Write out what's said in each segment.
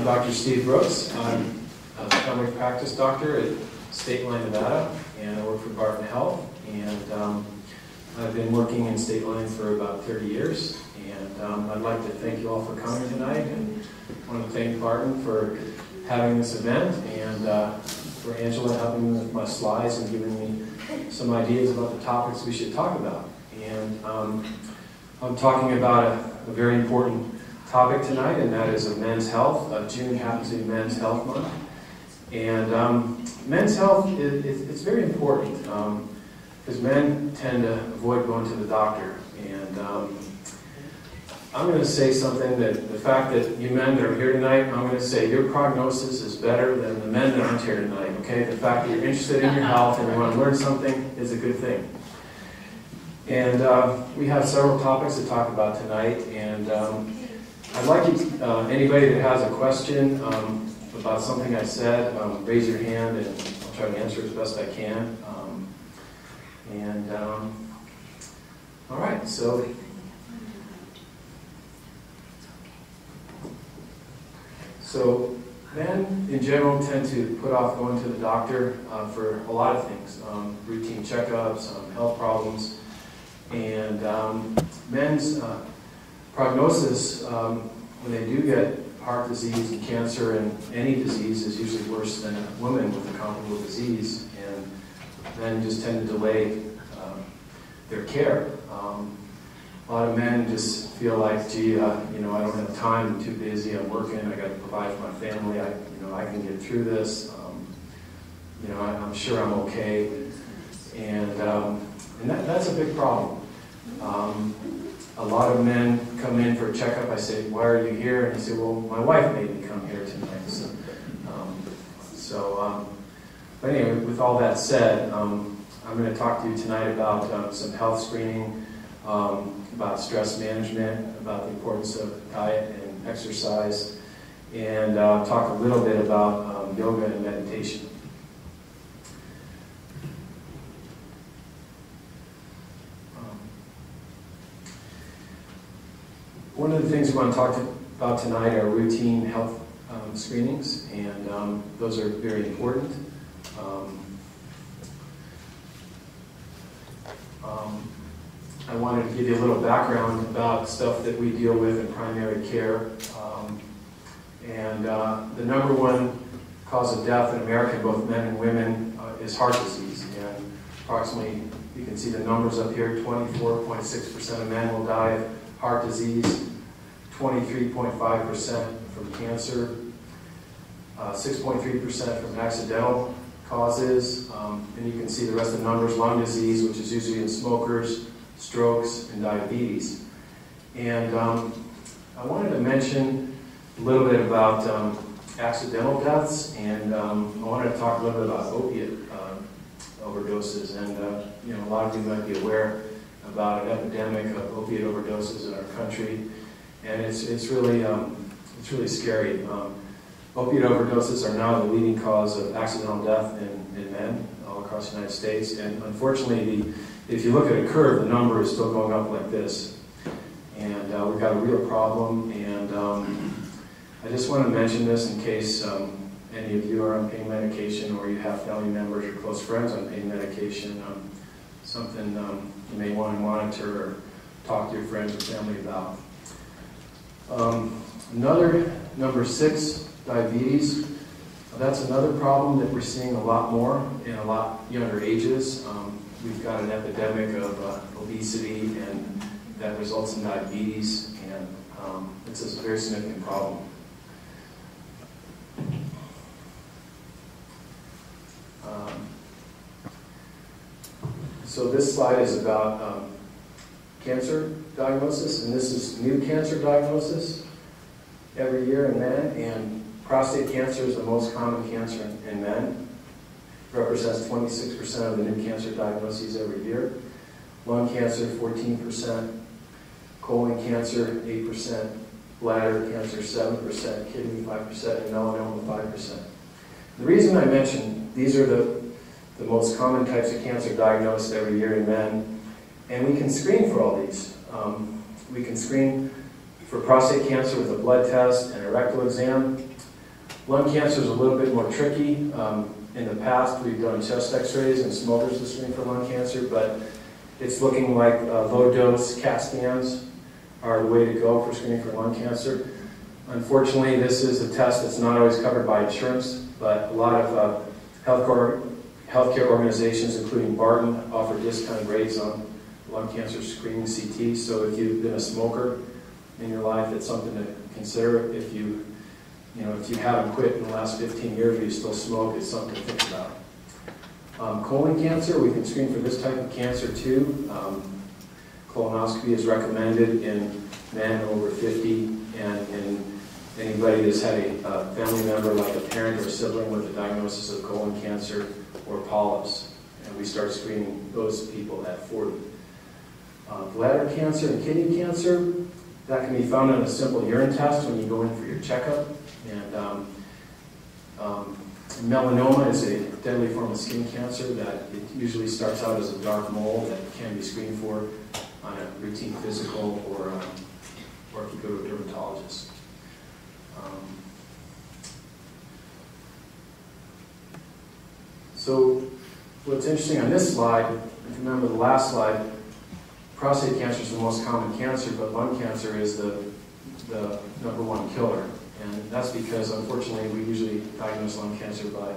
Dr. Steve Brooks. I'm a family practice doctor at State Line, Nevada, and I work for Barton Health. And I've been working in State Line for about 30 years. And I'd like to thank you all for coming tonight. And I want to thank Barton for having this event, and for Angela helping me with my slides and giving me some ideas about the topics we should talk about. And I'm talking about a very important topic tonight, and that is of men's health. June happens to be Men's Health Month. And men's health, it's very important because men tend to avoid going to the doctor. And I'm going to say something that the fact that you men that are here tonight, I'm going to say your prognosis is better than the men that aren't here tonight, okay? The fact that you're interested in your health and you want to learn something is a good thing. And we have several topics to talk about tonight, and I'd like you, anybody that has a question about something I said, raise your hand and I'll try to answer as best I can. All right, so men in general tend to put off going to the doctor for a lot of things, routine checkups, health problems, and men's prognosis, when they do get heart disease and cancer and any disease, is usually worse than a woman with a comparable disease, and men just tend to delay their care. A lot of men just feel like, gee, I don't have time, I'm too busy, I'm working, I got to provide for my family, I can get through this, I'm sure I'm okay, and that's a big problem. A lot of men come in for a checkup. I say, why are you here? And he said, well, my wife made me come here tonight. But anyway, with all that said, I'm going to talk to you tonight about some health screening, about stress management, about the importance of diet and exercise, and talk a little bit about yoga and meditation. One of the things we want to talk about tonight are routine health screenings, and those are very important. I wanted to give you a little background about stuff that we deal with in primary care. The number one cause of death in America, both men and women, is heart disease. And approximately, you can see the numbers up here, 24.6% of men will die of heart disease, 23.5% from cancer, 6.3% from accidental causes, and you can see the rest of the numbers: lung disease, which is usually in smokers, strokes, and diabetes. And I wanted to mention a little bit about accidental deaths, and I wanted to talk a little bit about opiate overdoses. And a lot of you might be aware about an epidemic of opiate overdoses in our country, and it's really scary. Opiate overdoses are now the leading cause of accidental death in men all across the United States, and unfortunately, if you look at a curve, the number is still going up like this, and we've got a real problem. And I just want to mention this in case any of you are on pain medication, or you have family members or close friends on pain medication. Something you may want to monitor or talk to your friends or family about. Number 6 diabetes. That's another problem that we're seeing a lot more in a lot younger ages. We've got an epidemic of obesity, and that results in diabetes, and it's a very significant problem. So this slide is about cancer diagnosis, and this is new cancer diagnosis every year in men, and prostate cancer is the most common cancer in men. It represents 26% of the new cancer diagnoses every year. Lung cancer, 14%. Colon cancer, 8%. Bladder cancer, 7%. Kidney, 5%. And melanoma, 5%. The reason I mention these are the most common types of cancer diagnosed every year in men, and we can screen for all these. We can screen for prostate cancer with a blood test and a rectal exam. Lung cancer is a little bit more tricky. In the past, we've done chest x-rays and smokers to screen for lung cancer, but it's looking like low-dose CAT scans are the way to go for screening for lung cancer. Unfortunately, this is a test that's not always covered by insurance, but a lot of healthcare organizations, including Barton, offer discounted rates on lung cancer screening CT. So if you've been a smoker in your life, it's something to consider. If you haven't quit in the last 15 years, or you still smoke, it's something to think about. Colon cancer, we can screen for this type of cancer too. Colonoscopy is recommended in men over 50, and in anybody that's had a family member, like a parent or a sibling, with a diagnosis of colon cancer or polyps. And we start screening those people at 40. Bladder cancer and kidney cancer, that can be found on a simple urine test when you go in for your checkup. And melanoma is a deadly form of skin cancer that it usually starts out as a dark mole that can be screened for on a routine physical, or if you go to a dermatologist. So what's interesting on this slide, if you remember the last slide, prostate cancer is the most common cancer, but lung cancer is the #1 killer. And that's because, unfortunately, we usually diagnose lung cancer by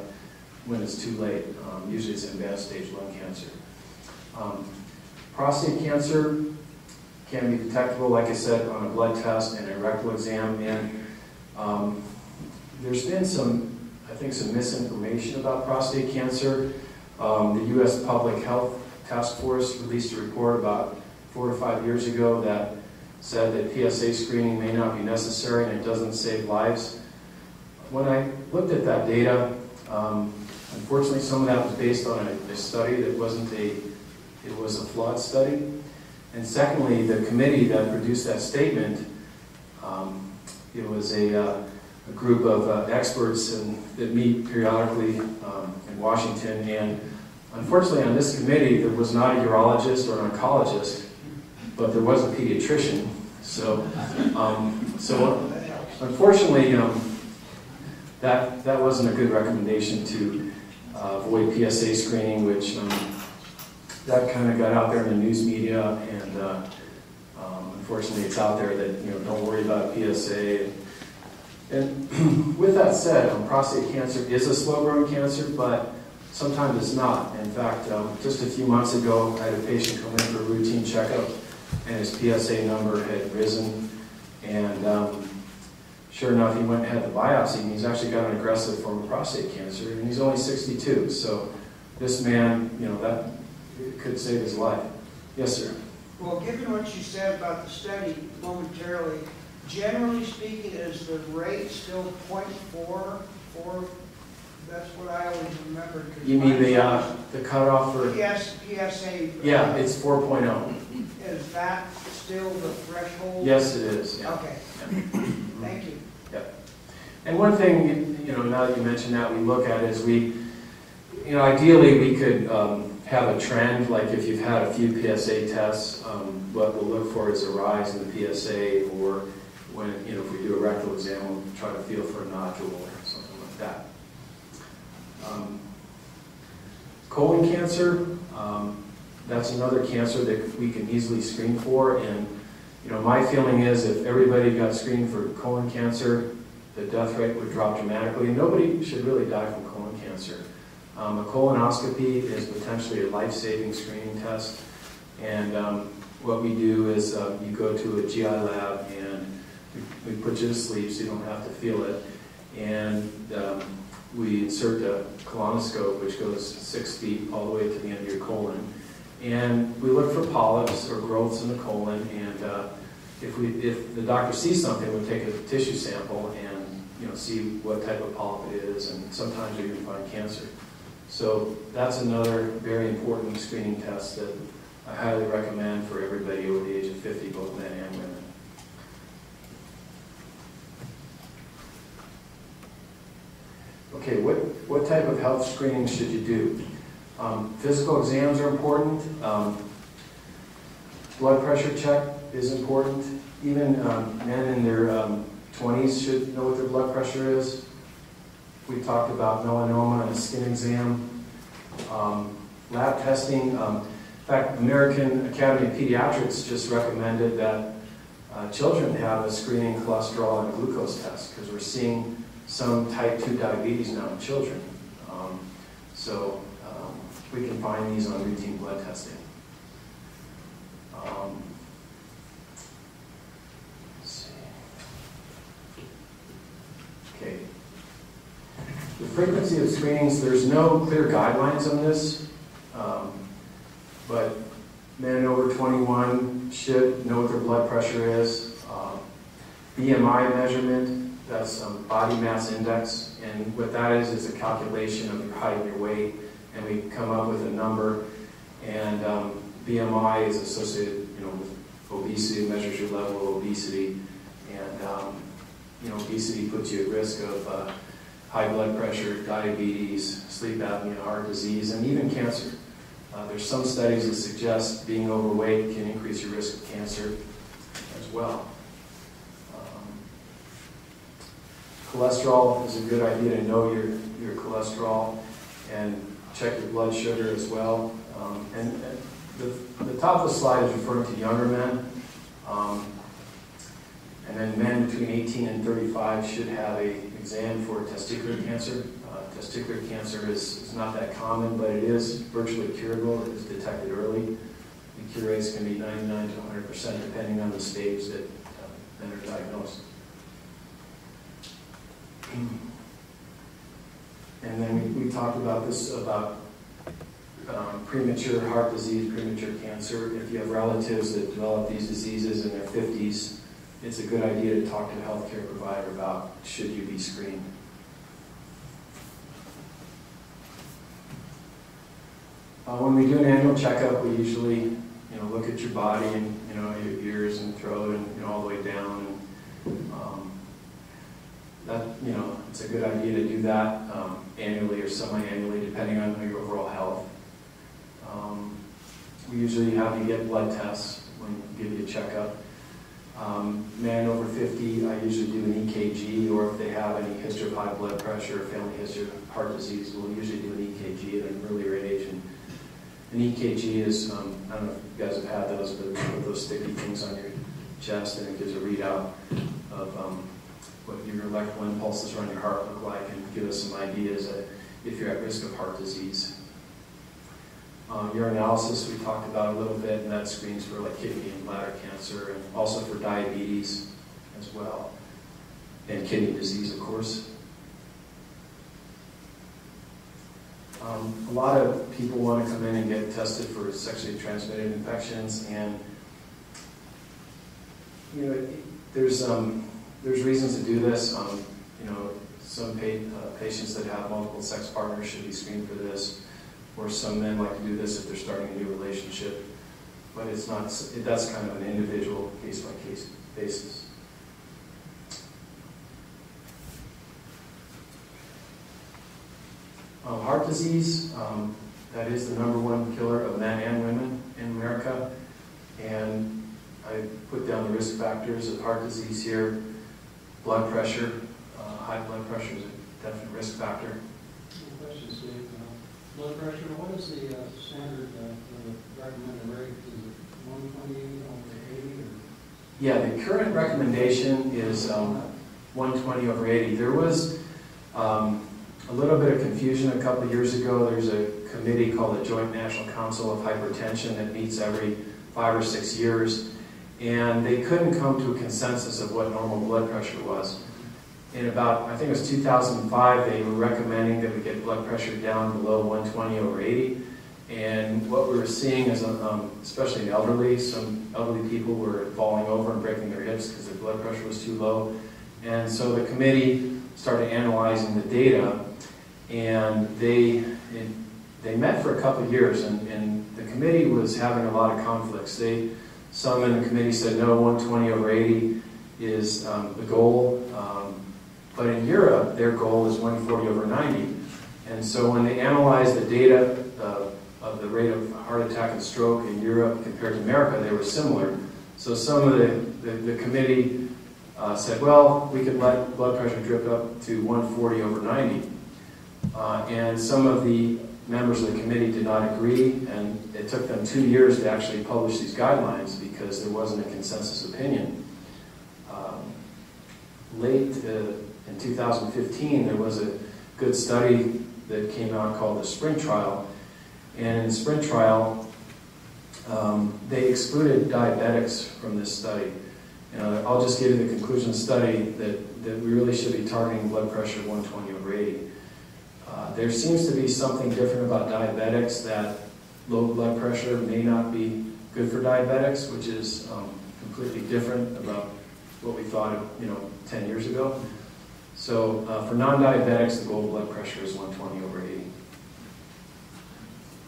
when it's too late. Usually it's advanced stage lung cancer. Prostate cancer can be detectable, like I said, on a blood test and a rectal exam. And there's been some misinformation about prostate cancer. The U.S. Public Health Task Force released a report about 4 to 5 years ago that said that PSA screening may not be necessary and it doesn't save lives. When I looked at that data, unfortunately some of that was based on a study that it was a flawed study. And secondly, the committee that produced that statement, it was a group of experts that meet periodically in Washington, and unfortunately on this committee there was not a urologist or an oncologist, but there was a pediatrician. So unfortunately, that wasn't a good recommendation to avoid PSA screening, which that kind of got out there in the news media, and unfortunately it's out there that don't worry about PSA. And with that said, prostate cancer is a slow-growing cancer, but sometimes it's not. In fact, just a few months ago, I had a patient come in for a routine checkup, and his PSA number had risen, and sure enough, he went and had the biopsy, and he's actually got an aggressive form of prostate cancer, and he's only 62. So this man, that could save his life. Yes, sir? Well, given what you said about the study momentarily, generally speaking, is the rate still 0.4? That's what I always remembered. You mean the cutoff for? PSA. Yeah, it's 4.0. Is that still the threshold? Yes, it is. Yeah. Okay. Yeah. Thank you. Yep. And one thing, now that you mentioned that, we look at is ideally we could have a trend, like if you've had a few PSA tests, what we'll look for is a rise in the PSA, or when, if we do a rectal exam, we'll try to feel for a nodule or something like that. Colon cancer, that's another cancer that we can easily screen for, and my feeling is if everybody got screened for colon cancer the death rate would drop dramatically. Nobody should really die from colon cancer. A colonoscopy is potentially a life-saving screening test, and what we do is you go to a GI lab and we put you to sleep so you don't have to feel it, and we insert a colonoscope which goes 6 feet all the way to the end of your colon, and we look for polyps or growths in the colon, and if the doctor sees something, we'll take a tissue sample and see what type of polyp it is, and sometimes we can find cancer. So that's another very important screening test that I highly recommend for everybody over the age of 50, both men and women. Okay, what type of health screening should you do? Physical exams are important. Blood pressure check is important. Even men in their 20s should know what their blood pressure is. We talked about melanoma and a skin exam. Lab testing. In fact, American Academy of Pediatrics just recommended that children have a screening cholesterol and a glucose test because we're seeing some type 2 diabetes now in children. So we can find these on routine blood testing. Let's see. Okay. The frequency of screenings, there's no clear guidelines on this, but men over 21 should know what their blood pressure is. BMI measurement, that's body mass index, and what that is a calculation of your height and your weight, and we come up with a number, and BMI is associated with obesity, measures your level of obesity, and obesity puts you at risk of high blood pressure, diabetes, sleep apnea, heart disease, and even cancer. There's some studies that suggest being overweight can increase your risk of cancer as well. Cholesterol is a good idea to know your cholesterol and check your blood sugar as well. And the top of the slide is referring to younger men. And then men between 18 and 35 should have an exam for testicular cancer. Testicular cancer is not that common, but it is virtually curable. It is detected early. The cure rates can be 99 to 100% depending on the stage that men are diagnosed. And then we talked about this, about premature heart disease, premature cancer. If you have relatives that develop these diseases in their 50s, it's a good idea to talk to a healthcare provider about should you be screened. When we do an annual checkup, we usually look at your body and your ears and throat and all the way down. And, that it's a good idea to do that annually or semi-annually, depending on your overall health. We usually have you get blood tests when we give you a checkup. Men over 50, I usually do an EKG, or if they have any history of high blood pressure or family history of heart disease, we'll usually do an EKG at an earlier age. And an EKG is, I don't know if you guys have had those, but they put those sticky things on your chest, and it gives a readout of what your electrical impulses around your heart look like, and give us some ideas if you're at risk of heart disease. Urinalysis we talked about a little bit, and that screens for like kidney and bladder cancer, and also for diabetes as well, and kidney disease, of course. A lot of people want to come in and get tested for sexually transmitted infections, and there's reasons to do this. Some patients that have multiple sex partners should be screened for this, or some men like to do this if they're starting a new relationship. But it's not. That's kind of an individual case-by-case basis. Heart disease, that is the #1 killer of men and women in America. And I put down the risk factors of heart disease here. Blood pressure, high blood pressure is a definite risk factor. Question, Steve. Blood pressure, what is the standard recommended rate? Is it 120 over 80? Or? Yeah, the current recommendation is 120/80. There was a little bit of confusion a couple of years ago. There's a committee called the Joint National Council of Hypertension that meets every 5 or 6 years, and they couldn't come to a consensus of what normal blood pressure was. In about, I think it was 2005, they were recommending that we get blood pressure down below 120/80. And what we were seeing is, especially in elderly, some elderly people were falling over and breaking their hips because their blood pressure was too low. And so the committee started analyzing the data, and they met for a couple of years, and the committee was having a lot of conflicts. Some in the committee said, no, 120/80 is the goal. But in Europe, their goal is 140/90. And so when they analyzed the data of the rate of heart attack and stroke in Europe compared to America, they were similar. So some of the committee said, well, we could let blood pressure drift up to 140/90. And some of the members of the committee did not agree, and it took them 2 years to actually publish these guidelines because there wasn't a consensus opinion. Late in 2015, there was a good study that came out called the Sprint Trial. And in the Sprint Trial, they excluded diabetics from this study. I'll just give you the conclusion of the study that we really should be targeting blood pressure 120/80. There seems to be something different about diabetics, that low blood pressure may not be good for diabetics, which is completely different about what we thought of 10 years ago. So for non-diabetics, the goal blood pressure is 120/80.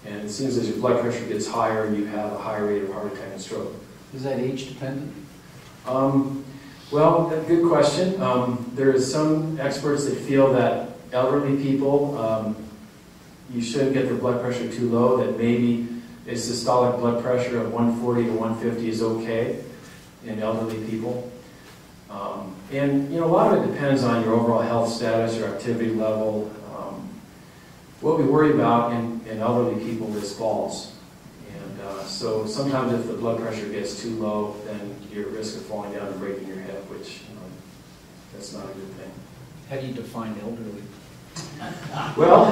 And it seems as your blood pressure gets higher, you have a higher rate of heart attack and stroke. Is that age dependent? Well, good question. There is some experts that feel that elderly people, you shouldn't get their blood pressure too low, that maybe a systolic blood pressure of 140/150 is okay in elderly people. And a lot of it depends on your overall health status, your activity level. What we worry about in elderly people is falls. And so sometimes if the blood pressure gets too low, then you're at risk of falling down and breaking your hip, which that's not a good thing. How do you define elderly? Well,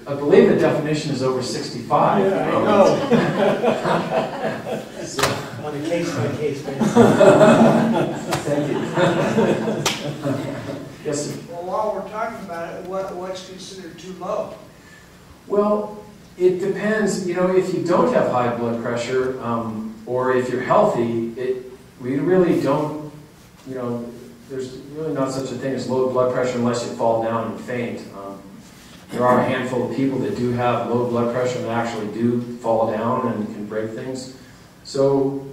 I believe the definition is over 65. Yeah, I know. On a case-by-case basis. Thank you. Yes, sir. Well, while we're talking about it, what's considered too low? Well, it depends. If you don't have high blood pressure, or if you're healthy, we really don't, there's really not such a thing as low blood pressure unless you fall down and faint. There are a handful of people that do have low blood pressure and actually do fall down and can break things. So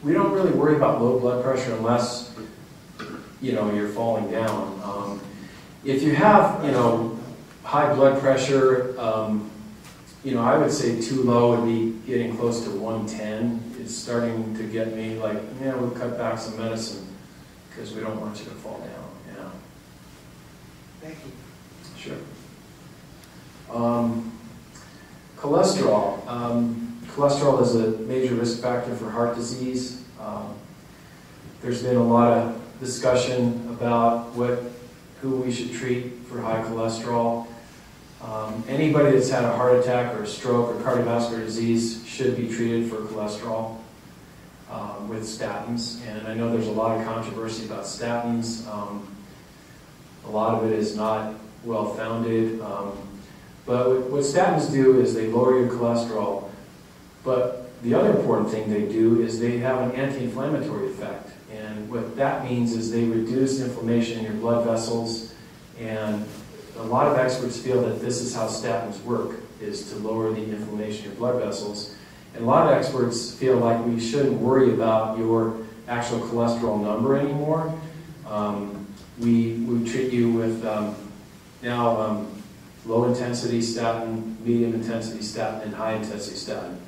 we don't really worry about low blood pressure unless, you're falling down. If you have, high blood pressure, I would say too low would be getting close to 110. It's starting to get me like, we'll cut back some medicine because we don't want you to fall down. Yeah. Thank you. Sure. Cholesterol. Cholesterol is a major risk factor for heart disease. There's been a lot of discussion about who we should treat for high cholesterol. Anybody that's had a heart attack or a stroke or cardiovascular disease should be treated for cholesterol with statins. And I know there's a lot of controversy about statins. A lot of it is not well-founded. But what statins do is they lower your cholesterol. But the other important thing they do is they have an anti-inflammatory effect. And what that means is they reduce inflammation in your blood vessels. And a lot of experts feel that this is how statins work, is to lower the inflammation in your blood vessels. And a lot of experts feel like we shouldn't worry about your actual cholesterol number anymore. We treat you with now low-intensity statin, medium-intensity statin, and high-intensity statin.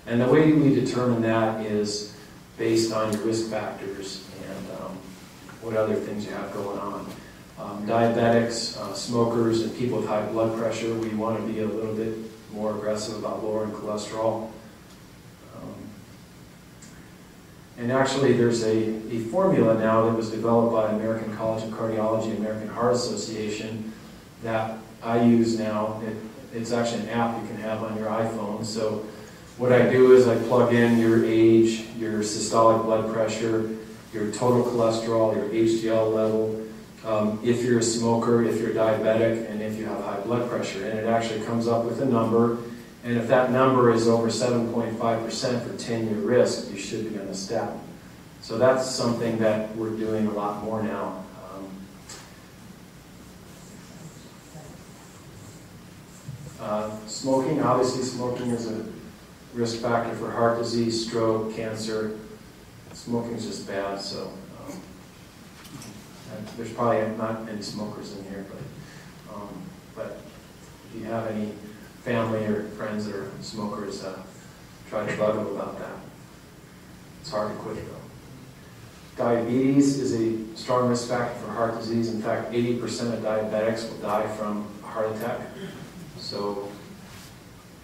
And the way we determine that is based on your risk factors and what other things you have going on. Diabetics, smokers, and people with high blood pressure, we want to be a little bit more aggressive about lowering cholesterol. And actually there's a formula now that was developed by American College of Cardiology, American Heart Association, that I use now. It's actually an app you can have on your iPhone. So what I do is I plug in your age, your systolic blood pressure, your total cholesterol, your HDL level, if you're a smoker, if you're diabetic, and if you have high blood pressure. And it actually comes up with a number. And if that number is over 7.5% for 10-year risk, you should be on a statin. So that's something that we're doing a lot more now. Smoking, obviously smoking is a risk factor for heart disease, stroke, cancer. Smoking is just bad, so there's probably not any smokers in here, but if you have any family or friends that are smokers, try to bug them about that. It's hard to quit though. Diabetes is a strong risk factor for heart disease. In fact, 80% of diabetics will die from a heart attack. So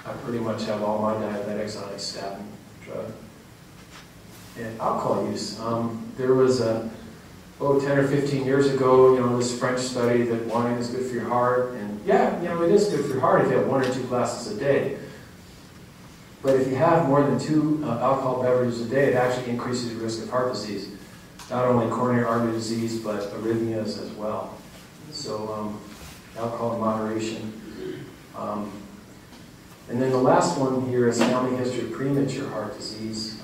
I pretty much have all my diabetics on a statin drug. And alcohol use. There was 10 or 15 years ago, this French study that wine is good for your heart. And yeah, it is good for your heart if you have 1 or 2 glasses a day. But if you have more than 2 alcohol beverages a day, it actually increases the risk of heart disease. Not only coronary artery disease, but arrhythmias as well. So alcohol in moderation. And then the last one here is family history of premature heart disease.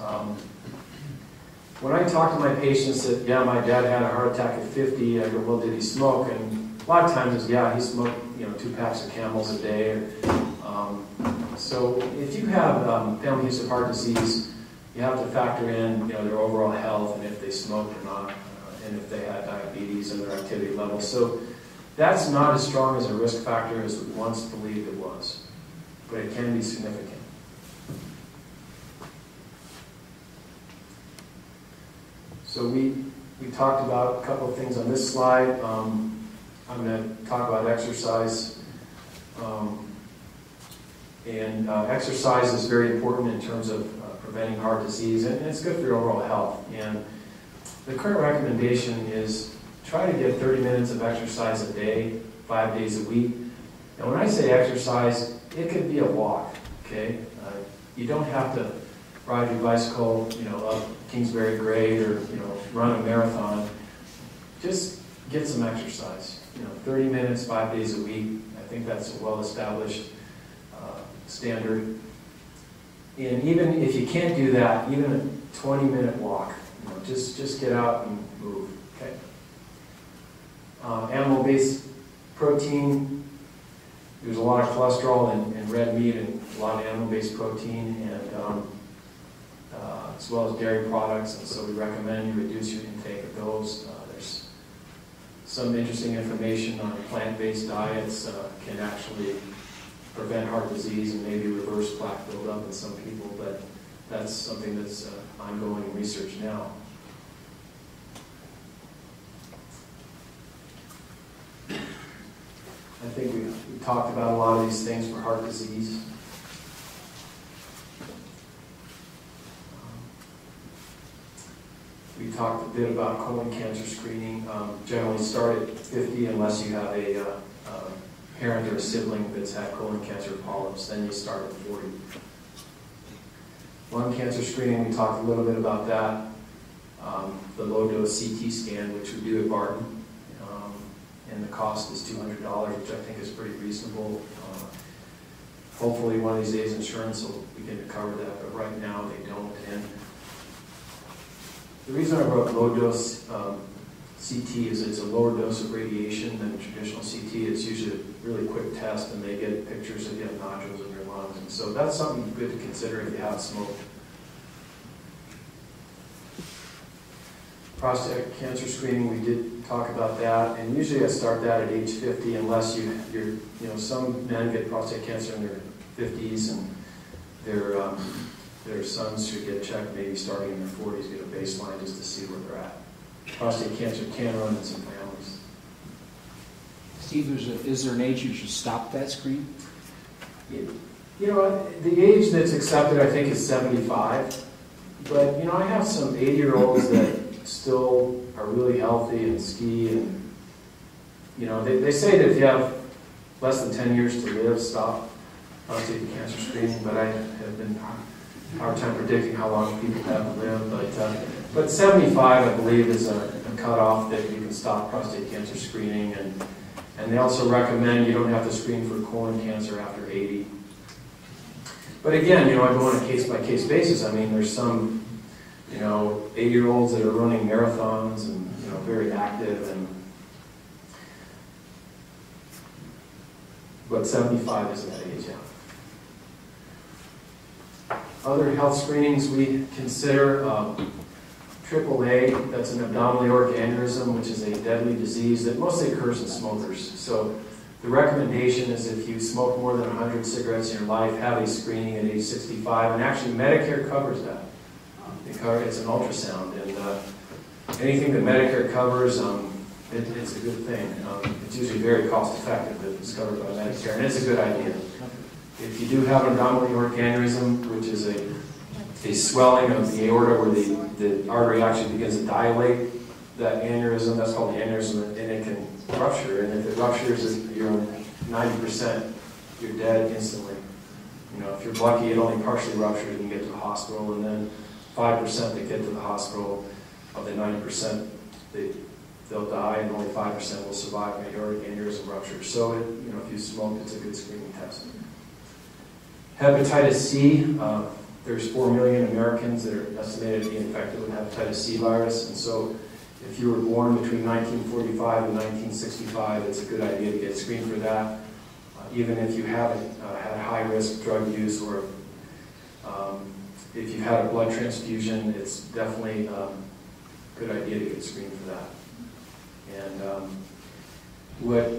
When I talk to my patients that, yeah, my dad had a heart attack at 50, I go, well, did he smoke? And a lot of times it's, yeah, he smoked, 2 packs of Camels a day. So if you have family history of heart disease, you have to factor in, their overall health and if they smoked or not, and if they had diabetes and their activity level. So that's not as strong as a risk factor as we once believed it was, but it can be significant. So we talked about a couple of things on this slide. I'm going to talk about exercise. Exercise is very important in terms of preventing heart disease, and it's good for your overall health. And the current recommendation is try to get 30 minutes of exercise a day, 5 days a week. And when I say exercise, it could be a walk, okay? You don't have to ride your bicycle, up Kingsbury Grade or, run a marathon. Just get some exercise. 30 minutes, 5 days a week. I think that's a well-established standard. And even if you can't do that, even a 20-minute walk, just get out and move, okay? Animal-based protein, there's a lot of cholesterol in red meat and a lot of animal-based protein, and as well as dairy products, and so we recommend you reduce your intake of those. There's some interesting information on plant-based diets can actually prevent heart disease and maybe reverse plaque buildup in some people, but that's something that's ongoing research now. I think we talked about a lot of these things for heart disease. We talked a bit about colon cancer screening. Generally start at 50 unless you have a parent or a sibling that's had colon cancer polyps. Then you start at 40. Lung cancer screening, we talked a little bit about that. The low-dose CT scan, which we do at Barton. And the cost is $200, which I think is pretty reasonable. Hopefully one of these days insurance will begin to cover that, but right now they don't. And the reason I wrote low-dose CT is it's a lower dose of radiation than traditional CT. It's usually a really quick test, and they get pictures if you have nodules in your lungs. And so that's something good to consider if you have smoked. Prostate cancer screening, we did talk about that, and usually I start that at age 50 unless you're some men get prostate cancer in their 50s, and their sons should get checked maybe starting in their 40s, get a baseline just to see where they're at. Prostate cancer can run in some families. Steve, is there an age you should stop that screen? The age that's accepted, I think, is 75. But, you know, I have some 80-year-olds that still are really healthy and ski, and, you know, they say that if you have less than 10 years to live, stop prostate cancer screening, but I have been hard time predicting how long people have to live. But 75, I believe, is a cutoff that you can stop prostate cancer screening, and they also recommend you don't have to screen for colon cancer after 80. But again, you know, I go on a case-by-case basis. I mean, there's some, you know, 80-year-olds that are running marathons and, you know, very active, but 75 isn't that age yet. Other health screenings we consider AAA, that's an abdominal aortic aneurysm, which is a deadly disease that mostly occurs in smokers. So the recommendation is if you smoke more than 100 cigarettes in your life, have a screening at age 65, and actually Medicare covers that. It's an ultrasound, and anything that Medicare covers, it's a good thing. It's usually very cost effective if it's covered by Medicare, and it's a good idea. If you do have an abdominal aortic aneurysm, which is a swelling of the aorta where the artery actually begins to dilate that aneurysm, that's called the aneurysm, and it can rupture. And if it ruptures, you're 90%, you're dead instantly. You know, if you're lucky, it only partially ruptures and you get to the hospital, and then 5% that get to the hospital of the 90%, they'll die, and only 5% will survive an aortic aneurysm rupture. So, you know, if you smoke, it's a good screening test. Hepatitis C, there's 4 million Americans that are estimated to be infected with hepatitis C virus, and so if you were born between 1945 and 1965, it's a good idea to get screened for that. Even if you haven't had high-risk drug use, or if you've had a blood transfusion, it's definitely a good idea to get screened for that. And what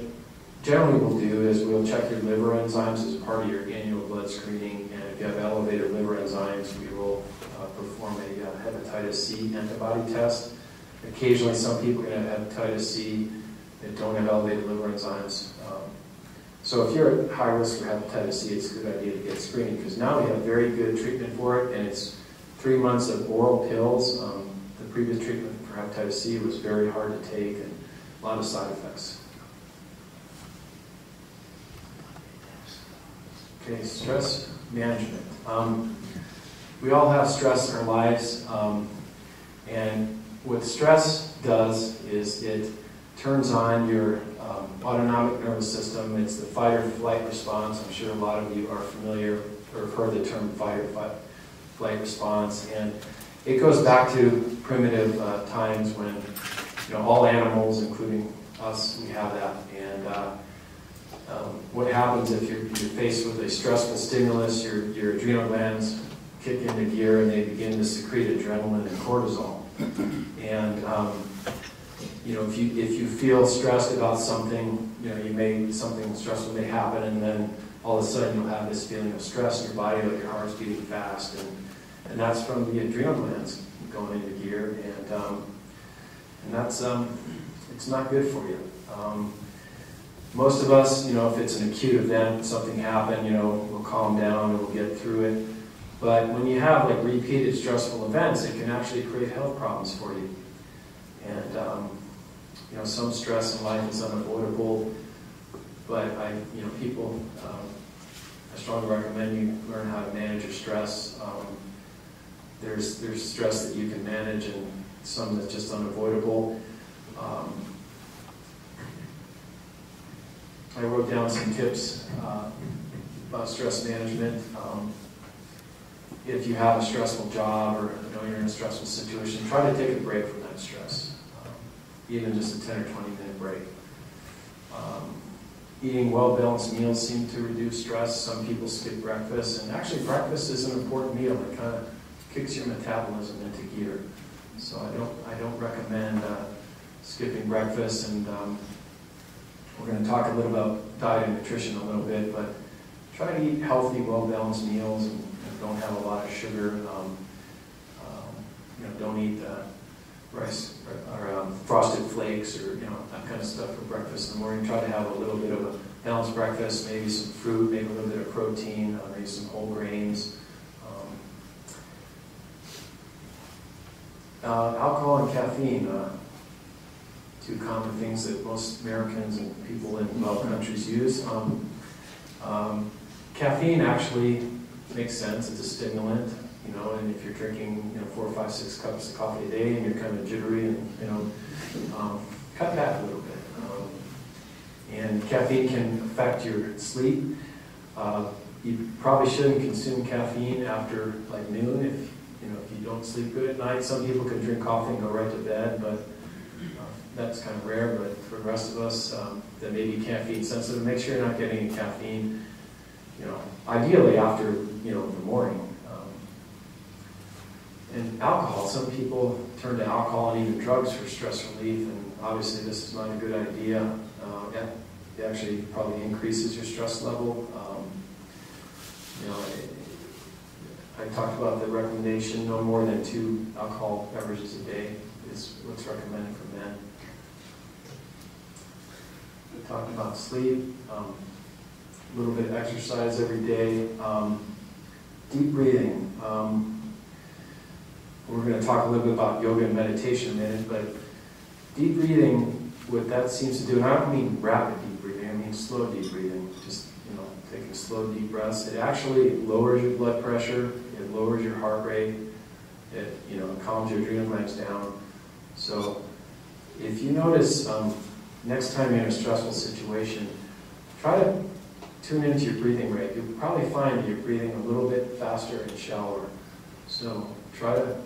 generally we'll do is we'll check your liver enzymes as part of your annual blood screening, and if you have elevated liver enzymes, we will perform a hepatitis C antibody test. Occasionally, some people can have hepatitis C that don't have elevated liver enzymes. So if you're at high risk for hepatitis C, it's a good idea to get screening, because now we have very good treatment for it, and it's 3 months of oral pills. The previous treatment for hepatitis C was very hard to take and a lot of side effects. Okay, stress management. We all have stress in our lives, and what stress does is it turns on your autonomic nervous system. It's the fight or flight response. I'm sure a lot of you are familiar or have heard the term fight or flight response, and it goes back to primitive times when, you know, all animals, including us, we have that. And what happens if you're faced with a stressful stimulus? Your adrenal glands kick into gear, and they begin to secrete adrenaline and cortisol. And you know, if you feel stressed about something, you know, something stressful may happen, and then all of a sudden you'll have this feeling of stress in your body, like your heart's beating fast, and that's from the adrenal glands going into gear, and that's it's not good for you. Most of us, you know, if it's an acute event, something happened, you know, we'll calm down and we'll get through it. But when you have like repeated stressful events, it can actually create health problems for you. And you know, some stress in life is unavoidable, but people, I strongly recommend you learn how to manage your stress. There's stress that you can manage, and some that's just unavoidable. I wrote down some tips about stress management. If you have a stressful job, or you know, you're in a stressful situation, try to take a break from that stress, even just a 10 or 20-minute break. Eating well-balanced meals seem to reduce stress. Some people skip breakfast, and actually breakfast is an important meal. It kind of kicks your metabolism into gear. So I don't recommend skipping breakfast, and we're going to talk a little about diet and nutrition a little bit, but try to eat healthy, well-balanced meals, and don't have a lot of sugar. Don't eat rice or frosted flakes, or that kind of stuff for breakfast in the morning. Try to have a little bit of a balanced breakfast, maybe some fruit, maybe a little bit of protein, maybe some whole grains. Alcohol and caffeine, two common things that most Americans and people in developed countries use. Caffeine actually makes sense. It's a stimulant, you know, and if you're drinking, you know, 4, 5, 6 cups of coffee a day and you're kind of jittery, and you know, cut back a little bit. And caffeine can affect your sleep. You probably shouldn't consume caffeine after like noon if you don't sleep good at night. Some people can drink coffee and go right to bed, but that's kind of rare. But for the rest of us that may be caffeine sensitive, make sure you're not getting any caffeine. You know, ideally after the morning. And alcohol. Some people turn to alcohol and even drugs for stress relief, and obviously this is not a good idea. It actually probably increases your stress level. I talked about the recommendation, no more than 2 alcohol beverages a day is what's recommended for men. We talked about sleep, a little bit of exercise every day, deep breathing. We're going to talk a little bit about yoga and meditation in a minute, but deep breathing, what that seems to do, and I don't mean rapid deep breathing, I mean slow deep breathing, just taking slow deep breaths. It actually lowers your blood pressure, it lowers your heart rate, it calms your adrenal glands down. So if you notice next time you're in a stressful situation, try to tune into your breathing rate. You'll probably find that you're breathing a little bit faster and shallower. So try to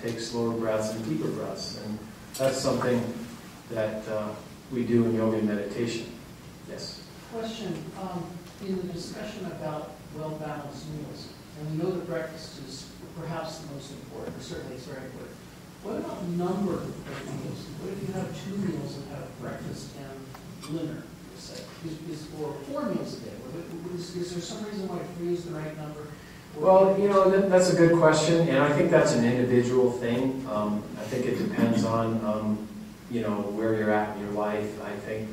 take slower breaths and deeper breaths. And that's something that we do in yoga and meditation. Yes? Question. In the discussion about well-balanced meals, and we know that breakfast is perhaps the most important, or certainly it's very important. What about number of meals? What if you have 2 meals and have breakfast and dinner, say? Or 4 meals a day? Is there some reason why 3 is the right number? Well, that's a good question, and I think that's an individual thing. I think it depends on, where you're at in your life. I think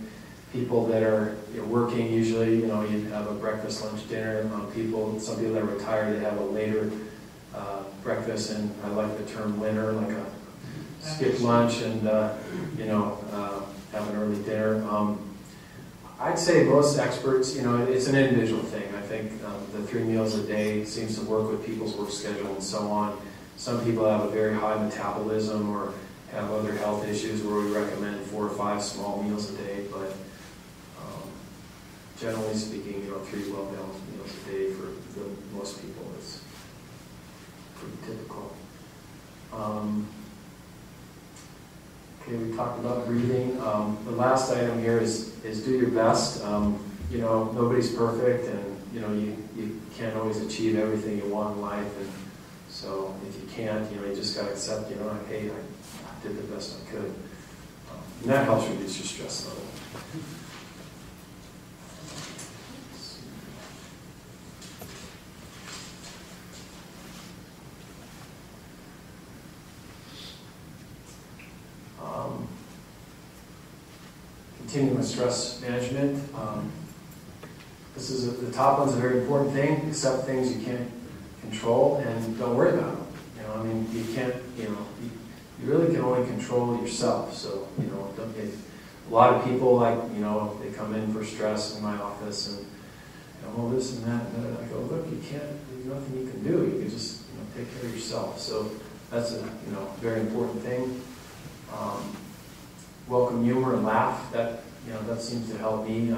people that are working, usually, you have a breakfast, lunch, dinner. Some people that are retired, they have a later breakfast, and I like the term winter, like a skip lunch and, have an early dinner. I'd say most experts, it's an individual thing. I think the 3 meals a day seems to work with people's work schedule and so on. Some people have a very high metabolism or have other health issues where we recommend 4 or 5 small meals a day, but generally speaking, 3 well-balanced meals a day for most people is pretty typical. Okay, we talked about breathing. The last item here is do your best. Nobody's perfect, and you can't always achieve everything you want in life. And so if you can't, you just got to accept, hey, I did the best I could. And that helps reduce your stress level. Continuing with stress management. This is the top one's a very important thing. Accept things you can't control and don't worry about them. You can't. You really can only control yourself. So a lot of people they come in for stress in my office and this and that. And I go, look, you can't. There's nothing you can do. You can just take care of yourself. So that's a very important thing. Welcome humor and laugh. That seems to help me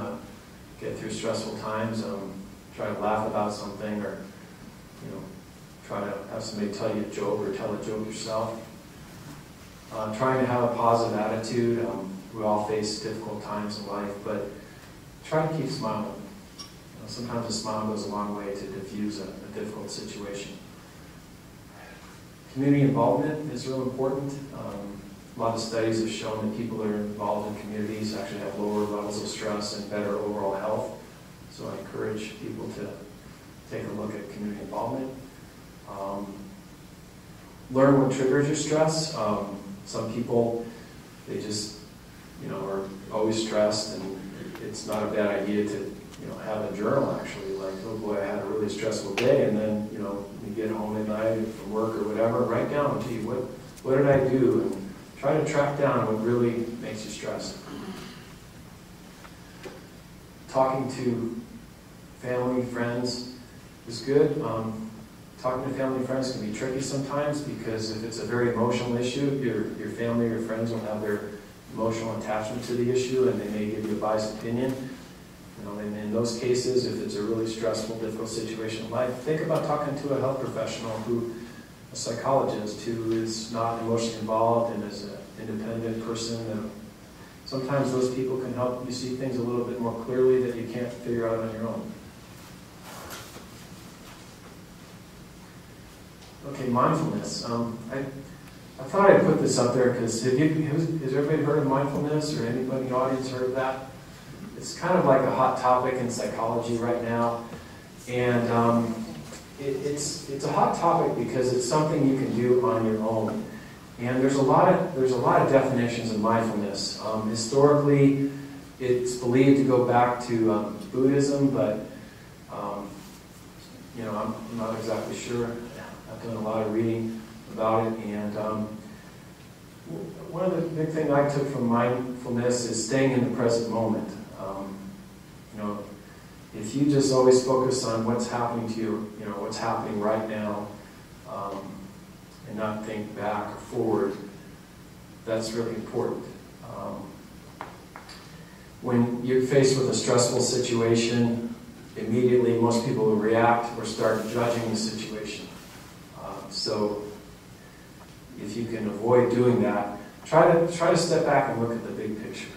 get through stressful times. Try to laugh about something, or try to have somebody tell you a joke, or tell a joke yourself. Trying to have a positive attitude. We all face difficult times in life, but try to keep smiling. Sometimes a smile goes a long way to diffuse a difficult situation. Community involvement is real important. A lot of studies have shown that people that are involved in communities actually have lower levels of stress and better overall health. So I encourage people to take a look at community involvement. Learn what triggers your stress. Some people, they just, are always stressed, and it's not a bad idea to, have a journal actually, like, oh boy, I had a really stressful day, and then, you get home at night from work or whatever, write down, gee, what did I do? And try to track down what really makes you stressed. Talking to family, friends is good. Talking to family and friends can be tricky sometimes because if it's a very emotional issue, your family or your friends will have their emotional attachment to the issue and they may give you a biased opinion. And in those cases, if it's a really stressful, difficult situation in life, think about talking to a health professional a psychologist who is not emotionally involved and is an independent person. Sometimes those people can help you see things a little bit more clearly that you can't figure out on your own. Okay, mindfulness. I thought I'd put this up there because has everybody heard of mindfulness, or anybody in the audience heard of that? It's kind of like a hot topic in psychology right now, and it's a hot topic because it's something you can do on your own. And there's a lot of definitions of mindfulness. Historically, it's believed to go back to Buddhism, but I'm not exactly sure. I've done a lot of reading about it, and one of the big things I took from mindfulness is staying in the present moment. If you just always focus on what's happening to you, what's happening right now, and not think back or forward, that's really important. When you're faced with a stressful situation, immediately most people will react or start judging the situation. So if you can avoid doing that, try to step back and look at the big picture.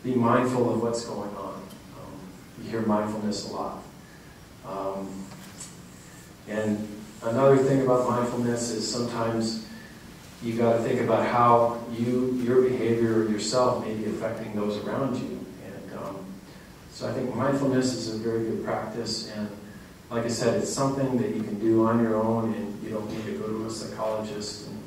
Be mindful of what's going on. You hear mindfulness a lot. And another thing about mindfulness is sometimes you got to think about how your behavior yourself may be affecting those around you. And so I think mindfulness is a very good practice. And like I said, it's something that you can do on your own, and you don't need to go to a psychologist. And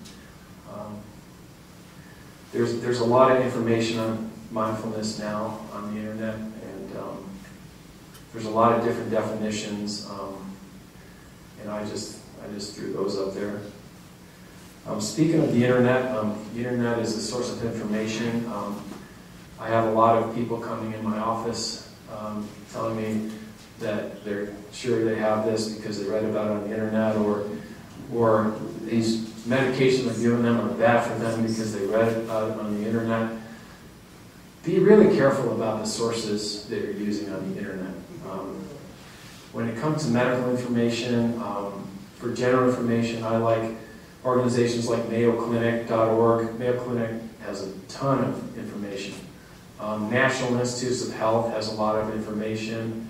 there's a lot of information on mindfulness now on the internet, and there's a lot of different definitions, and I just threw those up there. Speaking of the internet is a source of information. I have a lot of people coming in my office telling me that they're sure they have this because they read about it on the internet, or these medications are given them are bad for them because they read about it on the internet. Be really careful about the sources that you're using on the internet. When it comes to medical information, for general information, I like organizations like MayoClinic.org. Mayo Clinic has a ton of information. National Institutes of Health has a lot of information.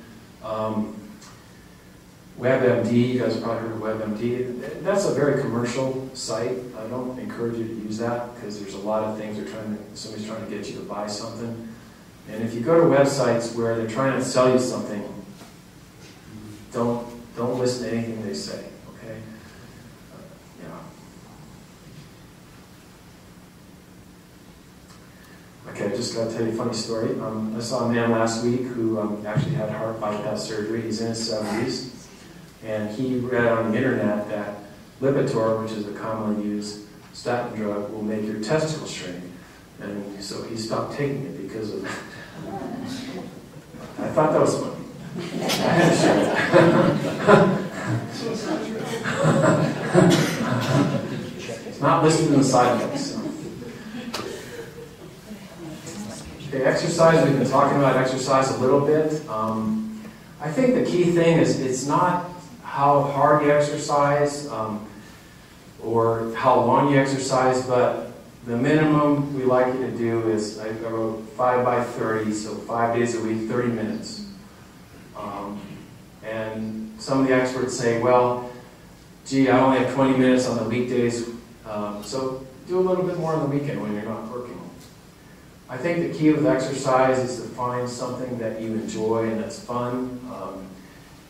WebMD, you guys have probably heard of WebMD. That's a very commercial site. I don't encourage you to use that because there's a lot of things somebody's trying to get you to buy something. And if you go to websites where they're trying to sell you something, don't listen to anything they say, okay? Okay, I just got to tell you a funny story. I saw a man last week who actually had heart bypass surgery. He's in his 70s. And he read on the internet that Lipitor, which is a commonly used statin drug, will make your testicles shrink. And so he stopped taking it because of that. I thought that was funny. I had to share that. It's not listed in the side effects. So. Okay, exercise. We've been talking about exercise a little bit. I think the key thing is it's not how hard you exercise or how long you exercise, but the minimum we like you to do is, I wrote 5 by 30, so 5 days a week, 30 minutes. And some of the experts say, well, gee, I only have 20 minutes on the weekdays, so do a little bit more on the weekend when you're not working. I think the key with exercise is to find something that you enjoy and that's fun.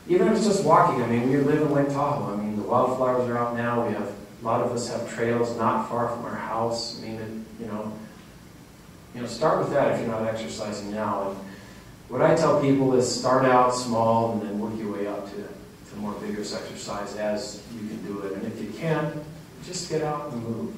Even if it's just walking. I mean, we live in Lake Tahoe. I mean, the wildflowers are out now. A lot of us have trails not far from our house. I mean, start with that if you're not exercising now. And what I tell people is start out small and then work your way up to more vigorous exercise as you can do it. And if you can't, just get out and move.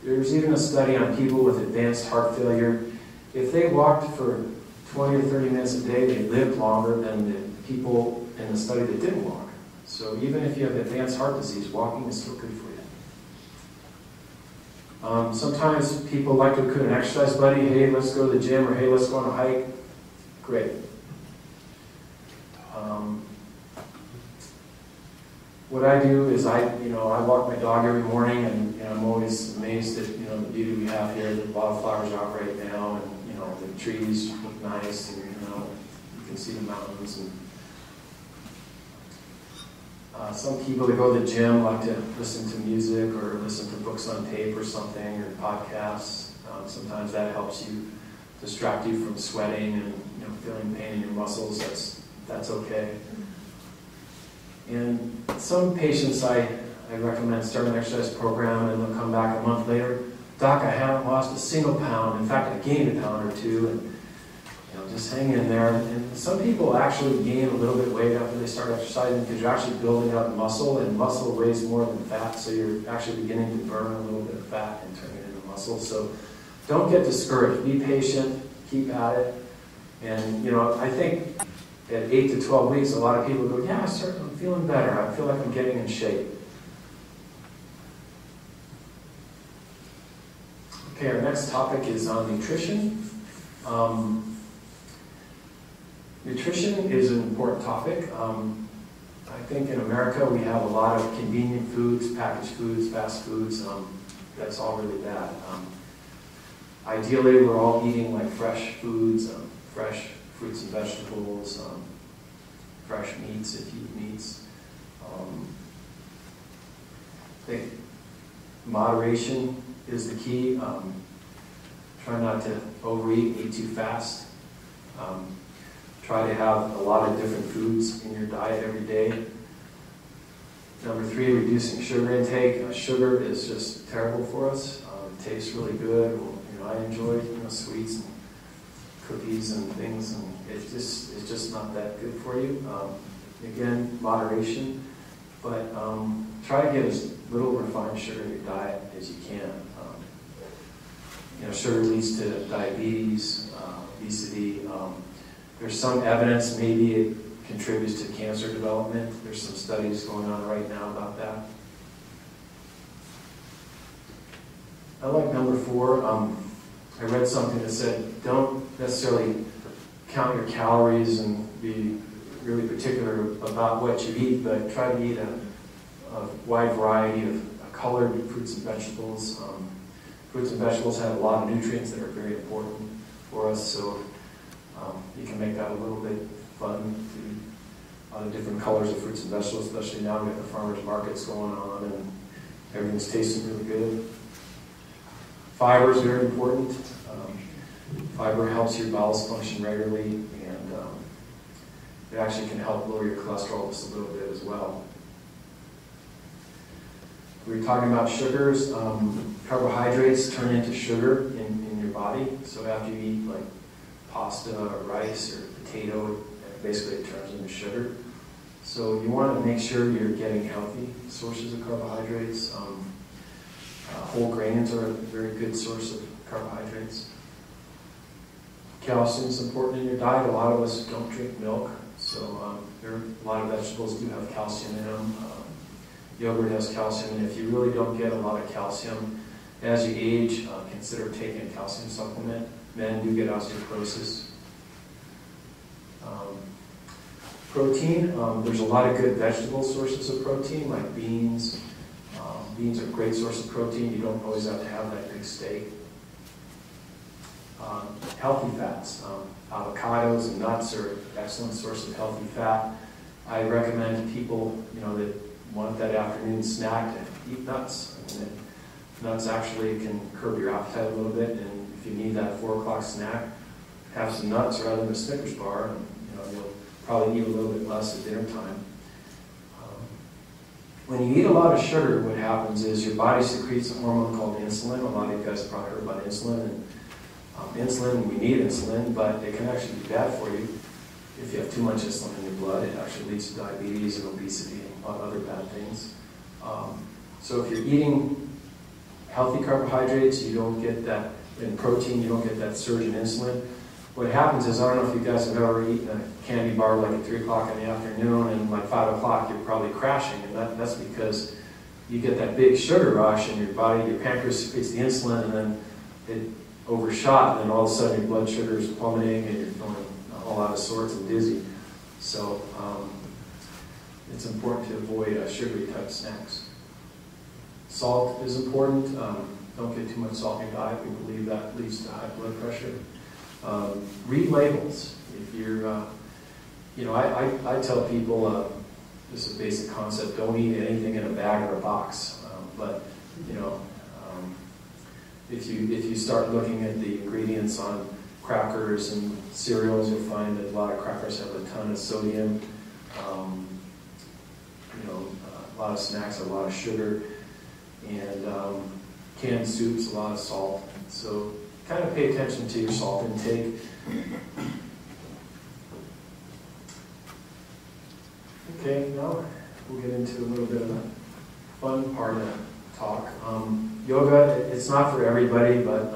There's even a study on people with advanced heart failure. If they walked for 20 or 30 minutes a day, they lived longer than the people in the study that didn't walk. So even if you have advanced heart disease, walking is still good for you. Sometimes people like to recruit an exercise buddy. Hey, let's go to the gym, or hey, let's go on a hike. Great. What I do is I walk my dog every morning, and I'm always amazed at the beauty we have here. There's wildflowers out right now, and the trees look nice, and you can see the mountains. And some people that go to the gym like to listen to music or listen to books on tape or something, or podcasts. Sometimes that helps you distract you from sweating and feeling pain in your muscles. That's okay. And some patients I recommend start an exercise program, and they'll come back a month later. Doc, I haven't lost a single pound. In fact, I gained a pound or two, and just hang in there. And some people actually gain a little bit of weight after they start exercising because you're actually building up muscle, and muscle weighs more than fat, so you're actually beginning to burn a little bit of fat and turn it into muscle. So don't get discouraged. Be patient. Keep at it. And I think at 8 to 12 weeks, a lot of people go, yeah, I'm feeling better. I feel like I'm getting in shape. Okay, our next topic is on nutrition. Nutrition is an important topic. I think in America we have a lot of convenient foods, packaged foods, fast foods. That's all really bad. Ideally, we're all eating like fresh foods, fresh fruits and vegetables, fresh meats if you eat meats. I think moderation is the key. Try not to overeat, eat too fast. Try to have a lot of different foods in your diet every day. Number 3, reducing sugar intake. Sugar is just terrible for us. It tastes really good. I enjoy sweets and cookies and things, and it's just not that good for you. Again, moderation, but try to get as little refined sugar in your diet as you can. Sugar leads to diabetes, obesity. There's some evidence maybe it contributes to cancer development. There's some studies going on right now about that. I like number 4. I read something that said don't necessarily count your calories and be really particular about what you eat, but try to eat a wide variety of colored fruits and vegetables. Fruits and vegetables have a lot of nutrients that are very important for us, so you can make that a little bit fun to eat the different colors of fruits and vegetables, especially now we have the farmers markets going on and everything's tasting really good. Fiber is very important. Fiber helps your bowels function regularly, and it actually can help lower your cholesterol just a little bit as well. We were talking about sugars. Carbohydrates turn into sugar in your body. So after you eat like pasta or rice or potato, basically it turns into sugar. So you want to make sure you're getting healthy sources of carbohydrates. Whole grains are a very good source of carbohydrates. Calcium is important in your diet. A lot of us don't drink milk, so a lot of vegetables do have calcium in them. Yogurt has calcium, and if you really don't get a lot of calcium as you age, consider taking a calcium supplement. Men do get osteoporosis. Protein, there's a lot of good vegetable sources of protein, like beans. Beans are a great source of protein. You don't always have to have that big steak. Healthy fats. Avocados and nuts are an excellent source of healthy fat. I recommend to people that want that afternoon snack to eat nuts. Nuts actually can curb your appetite a little bit, and if you need that 4 o'clock snack, have some nuts rather than a Snickers bar, and you'll probably eat a little bit less at dinner time. When you eat a lot of sugar, what happens is your body secretes a hormone called insulin. A lot of you guys have probably heard about insulin. And insulin, we need insulin, but it can actually be bad for you. If you have too much insulin in your blood, it actually leads to diabetes and obesity and other bad things. So if you're eating healthy carbohydrates, you don't get that, in protein, you don't get that surge in insulin. What happens is, I don't know if you guys have ever eaten a candy bar like at 3 o'clock in the afternoon, and like 5 o'clock you're probably crashing, and that's because you get that big sugar rush in your body, your pancreas secretes the insulin, and then it overshot, and then all of a sudden your blood sugar is plummeting, and you're feeling all out of sorts and dizzy. So it's important to avoid sugary type snacks. Salt is important. Don't get too much salt in your diet. We believe that leads to high blood pressure. Read labels. If you're, I tell people, this is a basic concept, don't eat anything in a bag or a box. If you start looking at the ingredients on crackers and cereals, you'll find that a lot of crackers have a ton of sodium. A lot of snacks have a lot of sugar, and canned soups, a lot of salt. So kind of pay attention to your salt intake. Okay, now we'll get into a little bit of the fun part of the talk. Yoga, it's not for everybody, but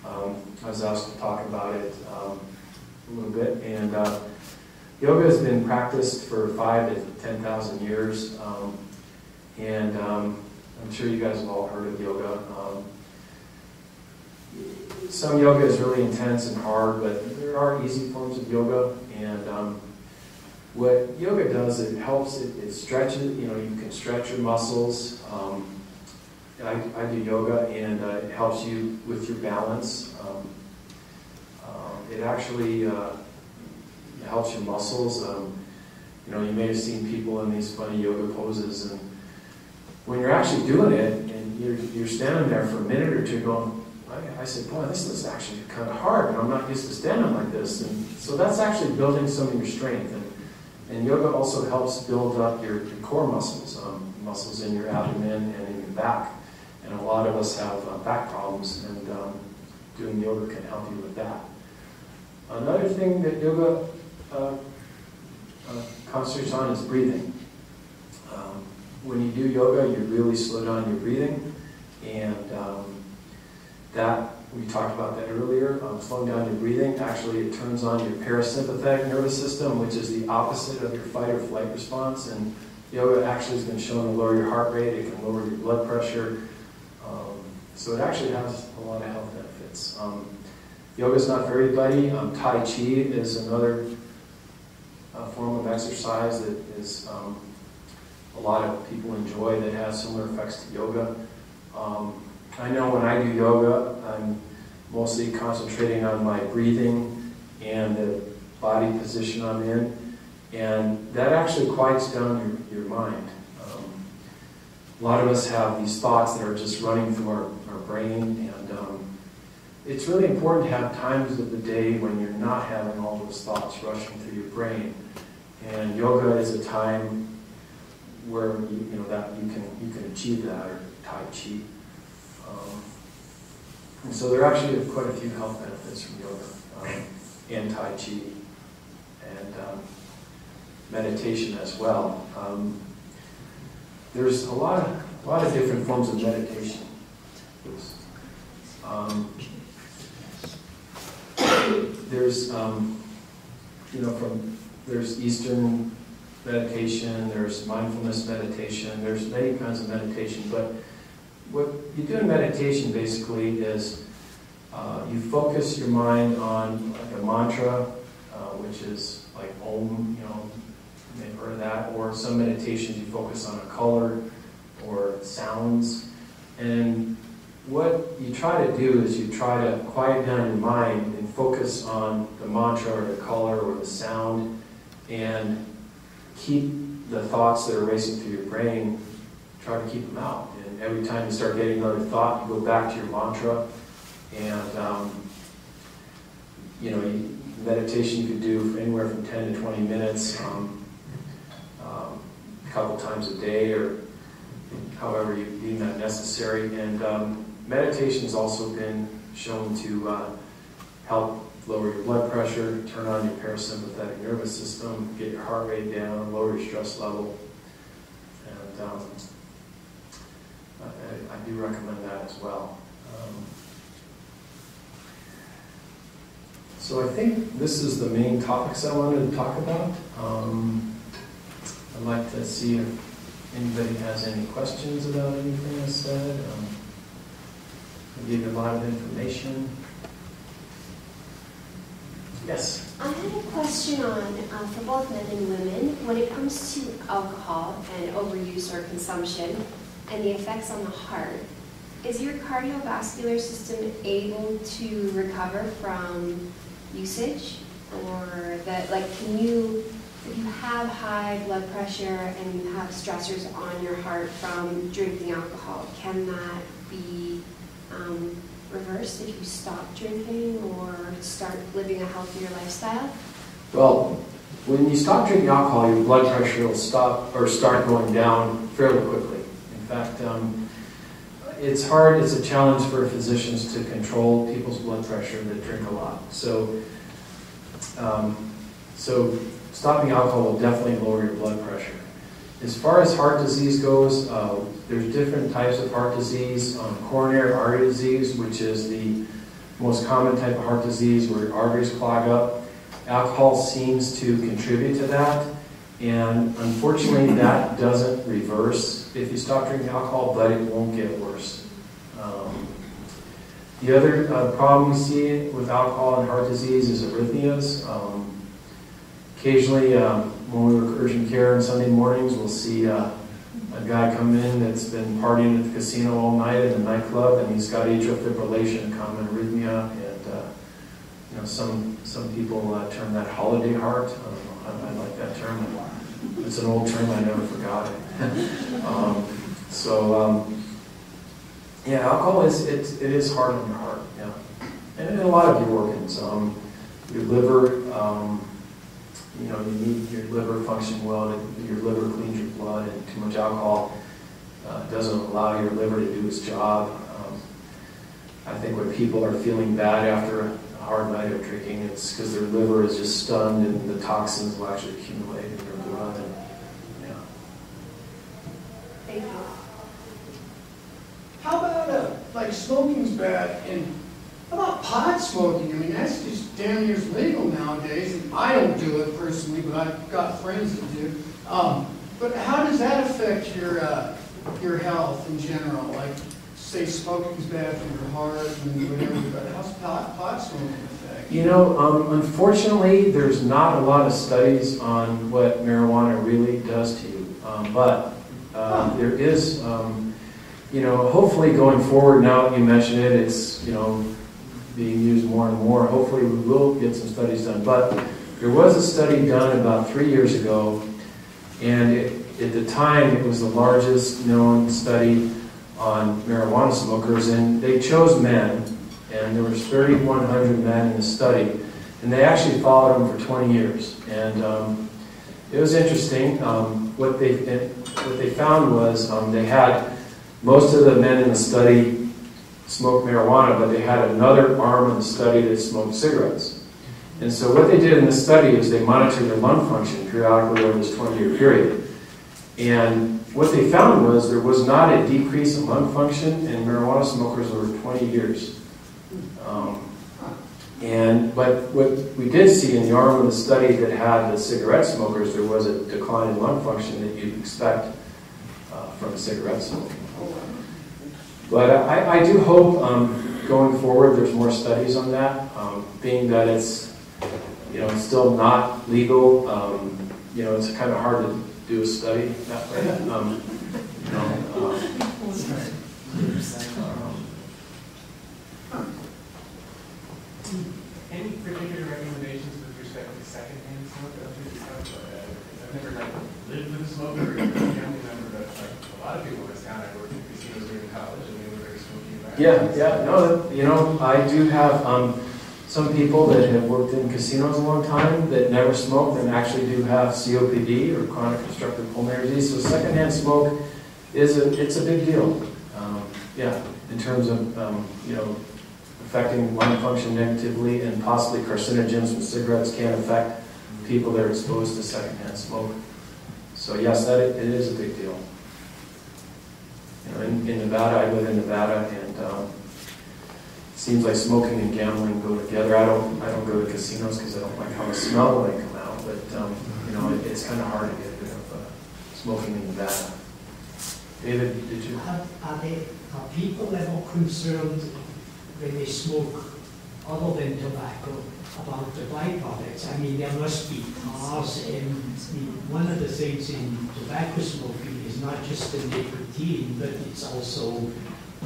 I was asked to talk about it a little bit. And yoga has been practiced for 5,000 to 10,000 years. I'm sure you guys have all heard of yoga. Some yoga is really intense and hard, but there are easy forms of yoga. And what yoga does, it helps, it stretches, you can stretch your muscles. I do yoga, and it helps you with your balance. It actually helps your muscles. You may have seen people in these funny yoga poses, and when you're actually doing it, and you're standing there for a minute or two going, I said, boy, this is actually kind of hard, and I'm not used to standing like this. And so that's actually building some of your strength. And yoga also helps build up your core muscles, muscles in your abdomen and in your back. And a lot of us have back problems, and doing yoga can help you with that. Another thing that yoga concentrates on is breathing. When you do yoga, you really slow down your breathing, and that, we talked about that earlier, slowing down your breathing, actually it turns on your parasympathetic nervous system, which is the opposite of your fight or flight response, and yoga actually has been shown to lower your heart rate, it can lower your blood pressure, so it actually has a lot of health benefits. Yoga is not for everybody. Tai Chi is another form of exercise that is a lot of people enjoy, that has similar effects to yoga. I know when I do yoga, I'm mostly concentrating on my breathing and the body position I'm in, and that actually quiets down your mind. A lot of us have these thoughts that are just running through our brain, and it's really important to have times of the day when you're not having all those thoughts rushing through your brain. And yoga is a time where that you can achieve that, or Tai Chi. And so there actually are quite a few health benefits from yoga and Tai Chi, and meditation as well. There's a lot of different forms of meditation. There's Eastern meditation, there's mindfulness meditation, there's many kinds of meditation, but what you do in meditation basically is you focus your mind on like a mantra, which is like Om, you may have heard of that, or some meditations you focus on a color or sounds. And what you try to do is you try to quiet down your mind and focus on the mantra or the color or the sound, and keep the thoughts that are racing through your brain, try to keep them out. And every time you start getting another thought, you go back to your mantra. And meditation you could do for anywhere from 10 to 20 minutes, a couple times a day, or however you deem that necessary. And meditation has also been shown to help lower your blood pressure, turn on your parasympathetic nervous system, get your heart rate down, lower your stress level. And I do recommend that as well. So I think this is the main topics I wanted to talk about. I'd like to see if anybody has any questions about anything I said. I gave you a lot of information. Yes? I had a question on, for both men and women, when it comes to alcohol and overuse or consumption and the effects on the heart, is your cardiovascular system able to recover from usage? Or that, like, can you, if you have high blood pressure and you have stressors on your heart from drinking alcohol, can that be reversed if you stop drinking or start living a healthier lifestyle? Well, when you stop drinking alcohol, your blood pressure will stop or start going down fairly quickly. In fact, it's hard, it's a challenge for physicians to control people's blood pressure that drink a lot. So stopping alcohol will definitely lower your blood pressure. As far as heart disease goes, there's different types of heart disease. Coronary artery disease, which is the most common type of heart disease where arteries clog up. Alcohol seems to contribute to that, and unfortunately that doesn't reverse if you stop drinking alcohol, but it won't get worse. The other problem we see with alcohol and heart disease is arrhythmias. Occasionally, when we work urgent care on Sunday mornings, we'll see a guy come in that's been partying at the casino all night in a nightclub, and he's got atrial fibrillation, common arrhythmia, and some people term that holiday heart. I don't know, I like that term. It's an old term, I never forgot it. Yeah, alcohol it is hard on your heart, yeah, and a lot of your organs, your liver. You need your liver function well, your liver cleans your blood, and too much alcohol doesn't allow your liver to do its job. I think when people are feeling bad after a hard night of drinking, it's because their liver is just stunned and the toxins will actually accumulate in their blood. And, yeah. Thank you. How about, like, smoking's bad, and how about pot smoking? I mean, that's just damn near legal nowadays. And I don't do it personally, but I've got friends that do. But how does that affect your health in general? Like, say smoking's bad for your heart and whatever, but how's pot smoking affect? You know, unfortunately, there's not a lot of studies on what marijuana really does to you. But there is, hopefully going forward, now that you mention it, it's, being used more and more. Hopefully we will get some studies done. But there was a study done about 3 years ago, and at the time it was the largest known study on marijuana smokers, and they chose men, and there was 3,100 men in the study, and they actually followed them for 20 years. And it was interesting. What they found was they had most of the men in the study smoked marijuana, but they had another arm of the study that smoked cigarettes. And so what they did in the study is they monitored their lung function periodically over this 20-year period. And what they found was there was not a decrease in lung function in marijuana smokers over 20 years. But what we did see in the arm of the study that had the cigarette smokers, there was a decline in lung function that you'd expect from cigarette smoking. But I do hope going forward there's more studies on that, being that it's it's still not legal. It's kind of hard to do a study that way. Any particular recommendations with respect to secondhand smoke? I've never lived with a smoker or a family member, but a lot of people in this town I worked in casinos during college, and they were very smoky environments. No, I do have some people that have worked in casinos a long time that never smoked and actually do have COPD or chronic obstructive pulmonary disease. So secondhand smoke it's a big deal. In terms of affecting lung function negatively, and possibly carcinogens from cigarettes can affect people that are exposed to secondhand smoke. So yes, it is a big deal. in Nevada, I live in Nevada, and it seems like smoking and gambling go together. I don't go to casinos because I don't like how they smell when they come out, but it's kind of hard to get rid of smoking in Nevada. David, did you? Are people ever concerned when they smoke, other than tobacco, about the byproducts? I mean, there must be tars, and one of the things in tobacco smoking is not just the nicotine, but it's also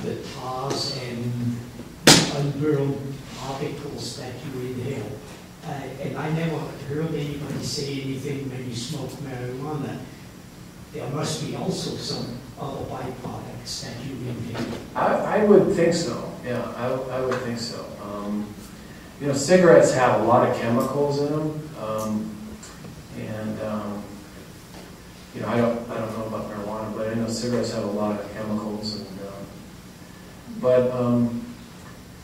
the tars and unburned particles that you inhale. And I never heard anybody say anything when you smoke marijuana. There must be also some other byproducts that you inhale. I would think so. Yeah, I would think so. Cigarettes have a lot of chemicals in them, I don't know about marijuana, but I know cigarettes have a lot of chemicals,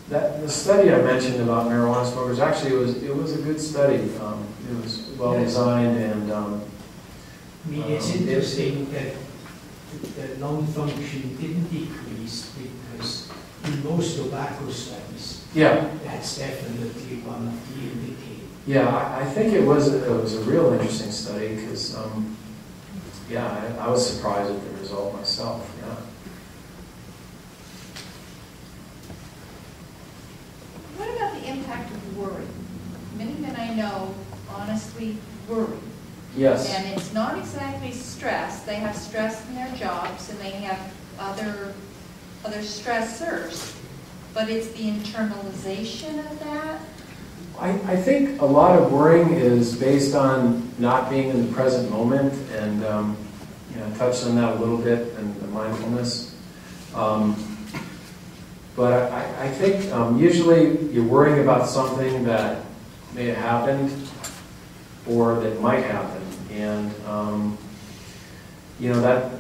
the study I mentioned about marijuana smokers, actually it was a good study. It was well designed, and I mean, it's interesting that the lung function didn't decrease, because in most tobacco studies, that's definitely one of the indicators. Yeah, I think it was a real interesting study, because I was surprised at the result myself. Yeah. What about the impact of worry? Many men I know honestly worry. Yes. And it's not exactly stress. They have stress in their jobs, and they have other stressors. But it's the internalization of that. I think a lot of worrying is based on not being in the present moment, and I touched on that a little bit in the mindfulness. But I think usually you're worrying about something that may have happened or that might happen, and that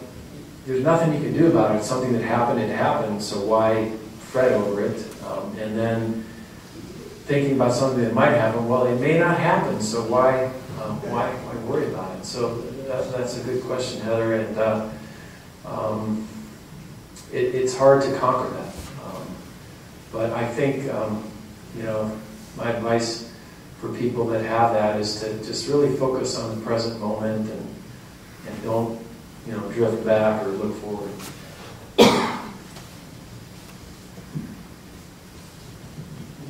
there's nothing you can do about it. It's something that happened, it happened, so why fret over it? And then thinking about something that might happen, well, it may not happen, so why worry about it? So that's a good question, Heather, and it's hard to conquer that. But I think, my advice for people that have that is to just really focus on the present moment, and don't, drift back or look forward.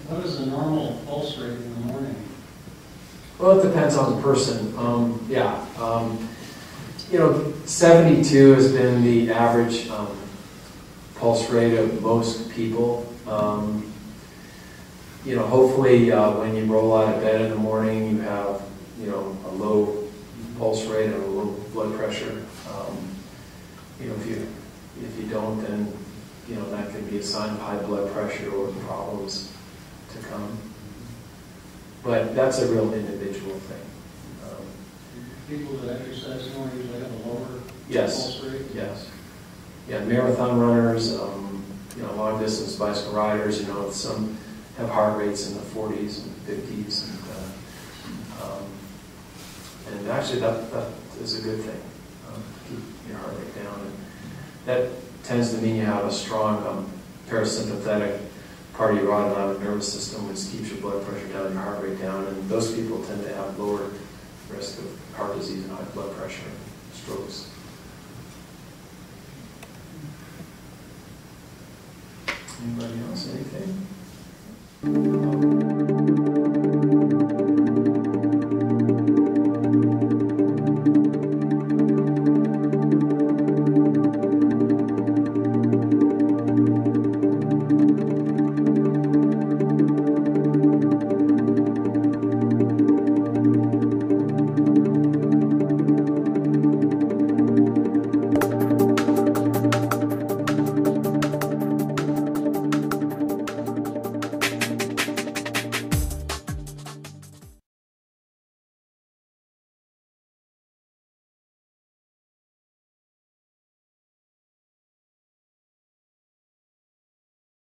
What is the normal pulse rate in the morning? Well, it depends on the person. 72 has been the average pulse rate of most people. Hopefully when you roll out of bed in the morning, you have, a low pulse rate or a low blood pressure. If you don't, then, that could be a sign of high blood pressure or problems to come. But that's a real individual thing. People that exercise more usually have a lower Yes. pulse rate? Yes. Yeah, marathon runners, long distance bicycle riders, some have heart rates in the 40s and 50s, and actually that is a good thing. Keep your heart rate down, and that tends to mean you have a strong parasympathetic part of your autonomic nervous system, which keeps your blood pressure down, your heart rate down, and those people tend to have lower risk of heart disease and high blood pressure and strokes. Anybody else? Anything?